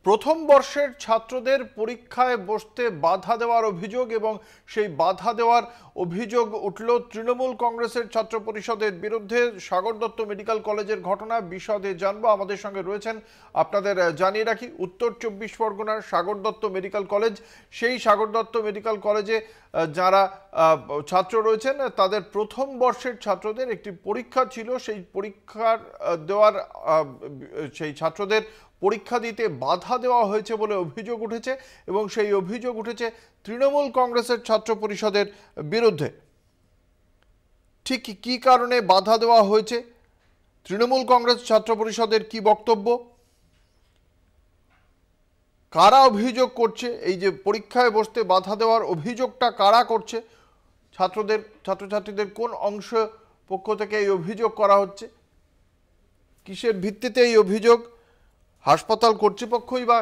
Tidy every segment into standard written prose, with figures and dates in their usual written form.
প্রথম বর্ষের ছাত্রদের পরীক্ষায় বসতে বাধা দেওয়ার অভিযোগ এবং সেই বাধা দেওয়ার অভিযোগ উঠল তৃণমূল কংগ্রেসের ছাত্র পরিষদের বিরুদ্ধে। সাগর দত্ত মেডিকেল কলেজের ঘটনা বিশদে জানবো। আমাদের সঙ্গে রয়েছেন, আপনাদের জানিয়ে রাখি, উত্তর 24 পরগনার সাগর দত্ত মেডিকেল কলেজ। সেই সাগর দত্ত মেডিকেল কলেজে যারা ছাত্র রয়েছেন তাদের প্রথম বর্ষের ছাত্রদের একটি পরীক্ষা ছিল। সেই পরীক্ষার দেওয়ার সেই ছাত্রদের পরীক্ষা দিতে বাধা দেওয়া হয়েছে বলে অভিযোগ উঠেছে এবং সেই অভিযোগ উঠেছে তৃণমূল কংগ্রেসের ছাত্র পরিষদের বিরুদ্ধে। ঠিক কি কারণে বাধা দেওয়া হয়েছে, তৃণমূল কংগ্রেস ছাত্র পরিষদের কি বক্তব্য, কারা অভিযোগ করছে, এই যে পরীক্ষায় বসতে বাধা দেওয়ার অভিযোগটা কারা করছে, ছাত্রছাত্রীদের কোন অংশ পক্ষ থেকে এই অভিযোগ করা হচ্ছে, কিসের ভিত্তিতে এই অভিযোগ, হাসপাতাল কর্তৃপক্ষই বা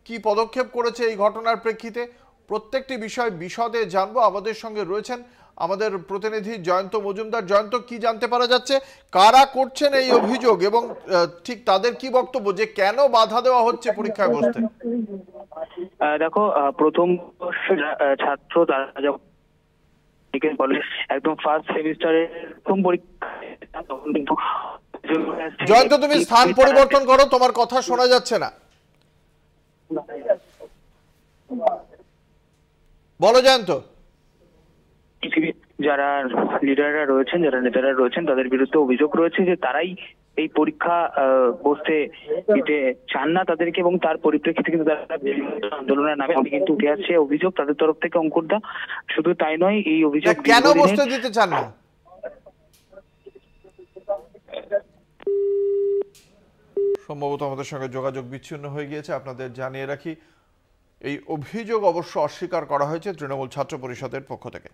কি পদক্ষেপ করেছে এই ঘটনার প্রেক্ষিতে, প্রত্যেকটি বিষয় বিশদে জানবো। আমাদের সঙ্গে রয়েছেন আমাদের প্রতিনিধি জয়ন্ত মজুমদার। জয়ন্ত, কি জানতে পারা যাচ্ছে, কারা করছেন এই অভিযোগ এবং ঠিক তাদের কি বক্তব্য যে কেন বাধা দেওয়া হচ্ছে পরীক্ষায় বসতে? দেখো, প্রথম ছাত্র তারা যখন একদম ফার্স্ট সেমিস্টারের প্রথম পরীক্ষা, তখন কিন্তু জয়ন্ত, তুমি স্থান পরিবর্তন করো, তোমার কথা শোনা যাচ্ছে না। বলো জয়ন্ত। যারা লিডাররা রয়েছেন, যারা নেতারা রয়েছেন, তাদের বিরুদ্ধে অভিযোগ রয়েছে যে তারাই এই পরীক্ষা বসতে দিতে চান না তাদেরকে, এবং তার পরিপ্রেক্ষিতে কিন্তু তারা আন্দোলনের নামে কিন্তু উঠে আসছে অভিযোগ তাদের তরফ থেকে। অঙ্কুরদা, শুধু তাই নয়, এই অভিযোগ কেন বসতে দিতে চান না? সম্ভবত আমাদের সঙ্গে যোগাযোগ বিচ্ছিন্ন হয়ে গিয়েছে। আপনাদের জানিয়ে রাখি, এই অভিযোগ অবশ্য অস্বীকার করা হয়েছে তৃণমূল ছাত্র পরিষদের পক্ষ থেকে।